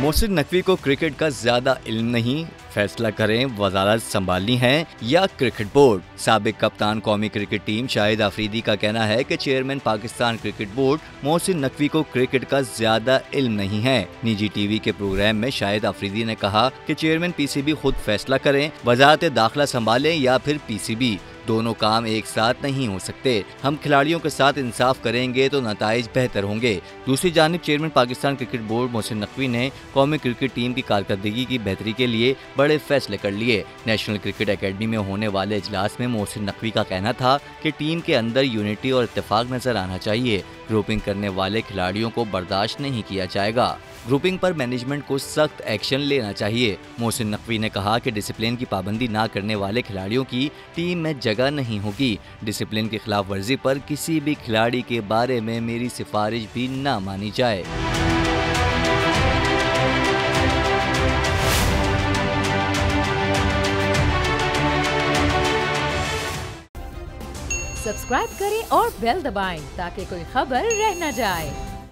मोहसिन नकवी को क्रिकेट का ज्यादा इल्म नहीं, फैसला करें वजारत संभालनी है या क्रिकेट बोर्ड। साबिक कप्तान कौमी क्रिकेट टीम शाहिद अफरीदी का कहना है कि chairman Pakistan cricket board Mohsin Naqvi को क्रिकेट का ज्यादा इल्म नहीं है। निजी टीवी के प्रोग्राम में शाहिद अफरीदी ने कहा कि चेयरमैन पीसीबी खुद फैसला करें, वजारत दाखिला संभालें या फिर पीसीबी, दोनों काम एक साथ नहीं हो सकते। हम खिलाड़ियों के साथ इंसाफ करेंगे तो नताइज बेहतर होंगे। दूसरी जानिब chairman Pakistan cricket board Mohsin Naqvi ने कौमी क्रिकेट टीम की कारकर्दगी की बेहतरी के लिए बड़े फैसले कर लिए। नेशनल क्रिकेट एकेडमी में होने वाले इजलास में मोहसिन नकवी का कहना था कि टीम के अंदर यूनिटी और इत्तेफाक नजर आना चाहिए। ग्रुपिंग करने वाले खिलाड़ियों को बर्दाश्त नहीं किया जाएगा। ग्रुपिंग पर मैनेजमेंट को सख्त एक्शन लेना चाहिए। मोहसिन नकवी ने कहा कि डिसिप्लिन की पाबंदी ना करने वाले खिलाड़ियों की टीम में जगह नहीं होगी। डिसिप्लिन की खिलाफ वर्जी पर किसी भी खिलाड़ी के बारे में मेरी सिफारिश भी ना मानी जाए। सब्सक्राइब करें और बेल दबाएं ताकि कोई खबर रह न जाए।